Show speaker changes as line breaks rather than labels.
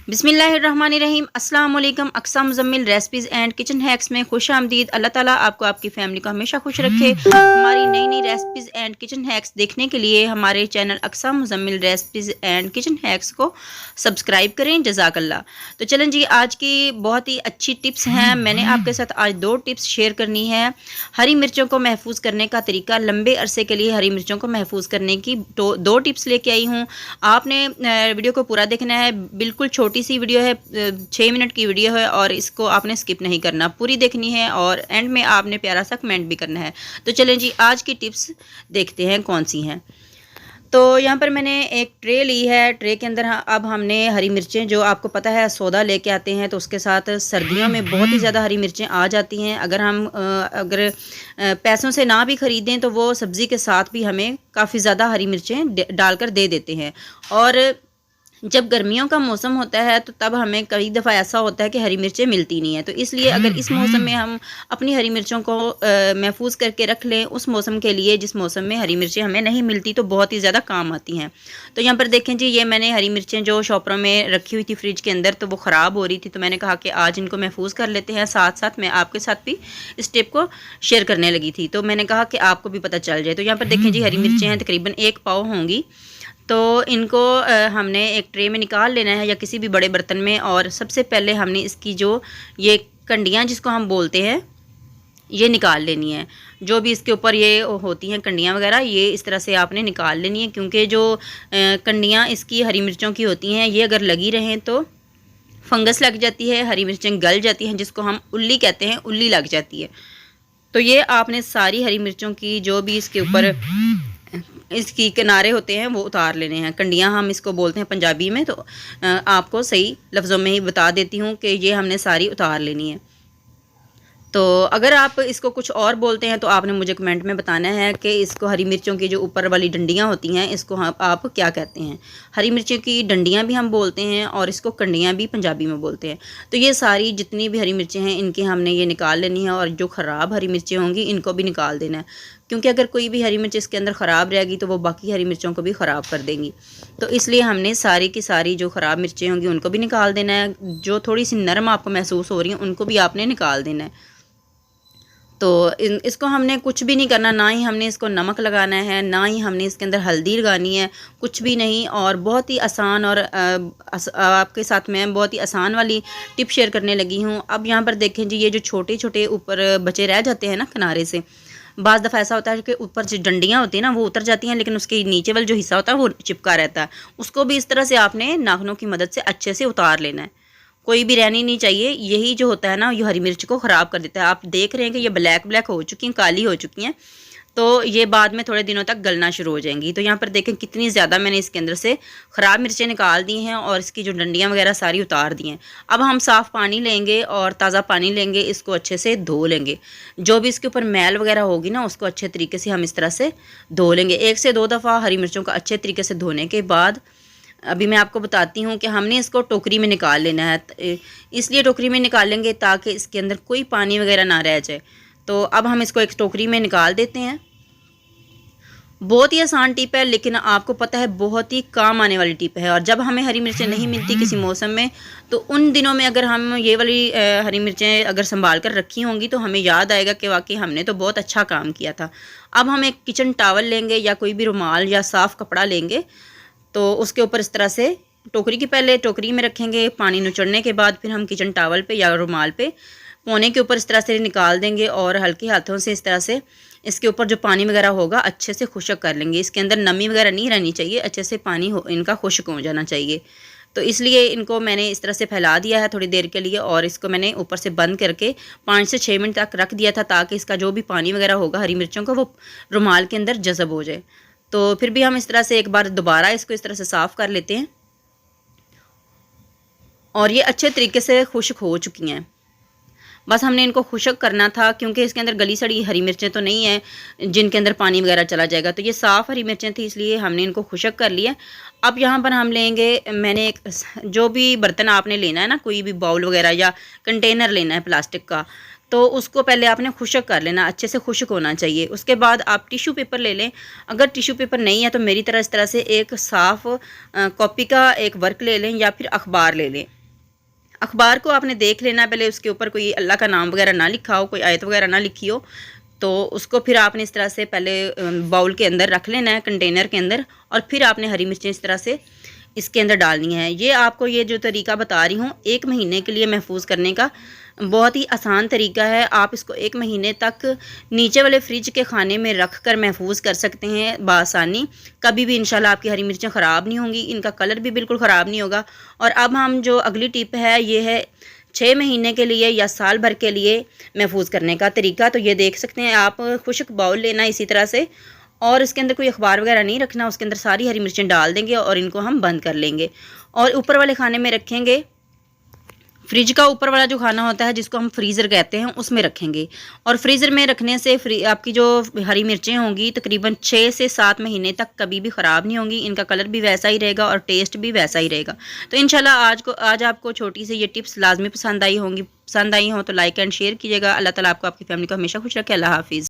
बिस्मिल्लाहिर्रहमानिर्रहीम। अस्सलाम वालेकुम। Aqsa Muzammil recipes and kitchen hacks में खुश आमदीद। अल्लाह ताला आपको आपकी फ़ैमिली को हमेशा खुश रखे। हमारी नई नई रेसिपीज़ एंड किचन हैक्स देखने के लिए हमारे channel Aqsa Muzammil recipes and kitchen hacks को सब्सक्राइब करें। जज़ाकल्लाह। तो चलें जी, आज की बहुत ही अच्छी टिप्स हैं। मैंने आपके साथ आज 2 टिप्स शेयर करनी है। हरी मिर्चों को महफूज करने का तरीका, लंबे अरसे के लिए हरी मिर्चों को महफूज करने की 2 टिप्स लेके आई हूँ। आपने वीडियो को पूरा देखना है। बिल्कुल छोटी सी वीडियो है, 6 मिनट की वीडियो है और इसको आपने स्किप नहीं करना, पूरी देखनी है और एंड में आपने प्यारा सा कमेंट भी करना है। तो चलें जी, आज की टिप्स देखते हैं कौन सी हैं। तो यहाँ पर मैंने एक ट्रे ली है। ट्रे के अंदर अब हमने हरी मिर्चें, जो आपको पता है सौदा लेके आते हैं तो उसके साथ सर्दियों में बहुत ही ज़्यादा हरी मिर्चें आ जाती हैं। अगर पैसों से ना भी ख़रीदें तो वो सब्ज़ी के साथ भी हमें काफ़ी ज़्यादा हरी मिर्चें डालकर दे देते हैं। और जब गर्मियों का मौसम होता है तो तब हमें कई दफ़ा ऐसा होता है कि हरी मिर्चें मिलती नहीं हैं। तो इसलिए अगर इस मौसम में हम अपनी हरी मिर्चों को महफूज करके रख लें, उस मौसम के लिए जिस मौसम में हरी मिर्चें हमें नहीं मिलती, तो बहुत ही ज़्यादा काम आती हैं। तो यहाँ पर देखें जी, ये मैंने हरी मिर्चें जो शॉपरों में रखी हुई थी फ्रिज के अंदर, तो वो ख़राब हो रही थी। तो मैंने कहा कि आज इनको महफूज कर लेते हैं। साथ साथ मैं आपके साथ भी इस टिप को शेयर करने लगी थी, तो मैंने कहा कि आपको भी पता चल जाए। तो यहाँ पर देखें जी, हरी मिर्चें हैं, तकरीबन 1 पाव होंगी। तो इनको हमने एक ट्रे में निकाल लेना है या किसी भी बड़े बर्तन में। और सबसे पहले हमने इसकी जो ये कंडियाँ जिसको हम बोलते हैं, ये निकाल लेनी है। जो भी इसके ऊपर ये होती हैं कंडियाँ वगैरह, ये इस तरह से आपने निकाल लेनी है, क्योंकि जो कंडियाँ इसकी हरी मिर्चों की होती हैं, ये अगर लगी रहें तो फंगस लग जाती है, हरी मिर्चें गल जाती हैं, जिसको हम उल्ली कहते हैं, उल्ली लग जाती है। तो ये आपने सारी हरी मिर्चों की जो भी इसके ऊपर इसकी किनारे होते हैं वो उतार लेने हैं। कंडियाँ हम इसको बोलते हैं पंजाबी में। तो आपको सही लफ्ज़ों में ही बता देती हूँ कि ये हमने सारी उतार लेनी है। तो अगर आप इसको कुछ और बोलते हैं तो आपने मुझे कमेंट में बताना है कि इसको हरी मिर्चों की जो ऊपर वाली डंडियाँ होती हैं, इसको आप क्या कहते हैं। हरी मिर्चों की डंडियाँ भी हम बोलते हैं और इसको कंडियाँ भी पंजाबी में बोलते हैं। तो ये सारी जितनी भी हरी मिर्चें हैं, इनकी हमने ये निकाल लेनी है। और जो ख़राब हरी मिर्चें होंगी इनको भी निकाल देना है, क्योंकि अगर कोई भी हरी मिर्च इसके अंदर ख़राब रहेगी तो वो बाकी हरी मिर्चों को भी ख़राब कर देंगी। तो इसलिए हमने सारी की सारी जो ख़राब मिर्चें होंगी उनको भी निकाल देना है। जो थोड़ी सी नरम आपको महसूस हो रही हैं उनको भी आपने निकाल देना है। तो इसको हमने कुछ भी नहीं करना, ना ही हमने इसको नमक लगाना है, ना ही हमने इसके अंदर हल्दी लगानी है, कुछ भी नहीं। और बहुत ही आसान और आपके साथ मैं बहुत ही आसान वाली टिप शेयर करने लगी हूँ। अब यहाँ पर देखें जी, ये जो छोटे छोटे ऊपर बचे रह जाते हैं ना किनारे से, बाज़ दफ़ा ऐसा होता है कि ऊपर जो डंडियाँ होती हैं ना वो उतर जाती हैं, लेकिन उसके नीचे वाला जो हिस्सा होता है वो चिपका रहता है। उसको भी इस तरह से आपने नाखूनों की मदद से अच्छे से उतार लेना है। कोई भी रहनी नहीं चाहिए। यही जो होता है ना, ये हरी मिर्च को ख़राब कर देता है। आप देख रहे हैं कि ये ब्लैक ब्लैक हो चुकी हैं, काली हो चुकी हैं, तो ये बाद में थोड़े दिनों तक गलना शुरू हो जाएंगी। तो यहाँ पर देखें कितनी ज़्यादा मैंने इसके अंदर से ख़राब मिर्चें निकाल दी हैं और इसकी जो डंडियाँ वगैरह सारी उतार दी हैं। अब हम साफ़ पानी लेंगे और ताज़ा पानी लेंगे, इसको अच्छे से धो लेंगे। जो भी इसके ऊपर मैल वगैरह होगी ना, उसको अच्छे तरीके से हम इस तरह से धो लेंगे। 1 से 2 दफ़ा हरी मिर्चों को अच्छे तरीके से धोने के बाद अभी मैं आपको बताती हूँ कि हमने इसको टोकरी में निकाल लेना है। इसलिए टोकरी में निकालेंगे ताकि इसके अंदर कोई पानी वगैरह ना रह जाए। तो अब हम इसको एक टोकरी में निकाल देते हैं। बहुत ही आसान टिप है, लेकिन आपको पता है बहुत ही काम आने वाली टिप है। और जब हमें हरी मिर्चें नहीं मिलती किसी मौसम में, तो उन दिनों में अगर हम ये वाली हरी मिर्चें अगर संभाल कर रखी होंगी तो हमें याद आएगा कि वाकई हमने तो बहुत अच्छा काम किया था। अब हम एक किचन टावल लेंगे या कोई भी रुमाल या साफ़ कपड़ा लेंगे, तो उसके ऊपर इस तरह से टोकरी की पहले टोकरी में रखेंगे। पानी निचोड़ने के बाद फिर हम किचन टावल पे या रुमाल पे कोने के ऊपर इस तरह से निकाल देंगे और हल्के हाथों से इस तरह से इसके ऊपर जो पानी वगैरह होगा अच्छे से खुश्क कर लेंगे। इसके अंदर नमी वगैरह नहीं रहनी चाहिए, अच्छे से पानी इनका खुश्क हो जाना चाहिए। तो इसलिए इनको मैंने इस तरह से फैला दिया है थोड़ी देर के लिए, और इसको मैंने ऊपर से बंद करके 5 से 6 मिनट तक रख दिया था, ताकि इसका जो भी पानी वगैरह होगा हरी मिर्चों का वो रुमाल के अंदर जज़ब हो जाए। तो फिर भी हम इस तरह से एक बार दोबारा इसको इस तरह से साफ़ कर लेते हैं। और ये अच्छे तरीके से खुश्क हो चुकी हैं। बस हमने इनको खुश्क करना था, क्योंकि इसके अंदर गली सड़ी हरी मिर्चें तो नहीं हैं जिनके अंदर पानी वगैरह चला जाएगा। तो ये साफ़ हरी मिर्चें थी, इसलिए हमने इनको खुश्क कर लिया। अब यहाँ पर हम लेंगे, मैंने एक जो भी बर्तन आपने लेना है ना, कोई भी बाउल वगैरह या कंटेनर लेना है प्लास्टिक का, तो उसको पहले आपने खुश्क कर लेना, अच्छे से खुश्क होना चाहिए। उसके बाद आप टिश्यू पेपर ले लें। अगर टिश्यू पेपर नहीं है तो मेरी तरह इस तरह से एक साफ़ कॉपी का एक वर्क ले लें या फिर अखबार ले लें। अखबार को आपने देख लेना पहले, उसके ऊपर कोई अल्लाह का नाम वगैरह ना लिखा हो, कोई आयत वगैरह ना लिखी हो, तो उसको फिर आपने इस तरह से पहले बाउल के अंदर रख लेना है, कंटेनर के अंदर, और फिर आपने हरी मिर्चें इस तरह से इसके अंदर डालनी है। ये आपको ये जो तरीका बता रही हूँ 1 महीने के लिए महफूज करने का बहुत ही आसान तरीका है। आप इसको 1 महीने तक नीचे वाले फ्रिज के खाने में रख कर महफूज कर सकते हैं बआसानी। कभी भी इंशाल्लाह आपकी हरी मिर्चें ख़राब नहीं होंगी, इनका कलर भी बिल्कुल ख़राब नहीं होगा। और अब हम जो अगली टिप है ये है 6 महीने के लिए या साल भर के लिए महफूज करने का तरीका। तो ये देख सकते हैं आप, खुश्क बाउल लेना इसी तरह से, और इसके अंदर कोई अखबार वगैरह नहीं रखना, उसके अंदर सारी हरी मिर्चें डाल देंगे और इनको हम बंद कर लेंगे और ऊपर वाले खाने में रखेंगे। फ्रिज का ऊपर वाला जो खाना होता है जिसको हम फ्रीज़र कहते हैं उसमें रखेंगे। और फ्रीज़र में रखने से आपकी जो हरी मिर्चें होंगी तकरीबन 6 से 7 महीने तक कभी भी ख़राब नहीं होंगी, इनका कलर भी वैसा ही रहेगा और टेस्ट भी वैसा ही रहेगा। तो इंशाल्लाह आज आपको छोटी सी ये टिप्स लाजमी पसंद आई होंगी। पसंद आई हो तो लाइक एंड शेयर कीजिएगा। अल्लाह ताला आपको आपकी फैमिली को हमेशा खुश रखे। अल्लाह हाफिज़।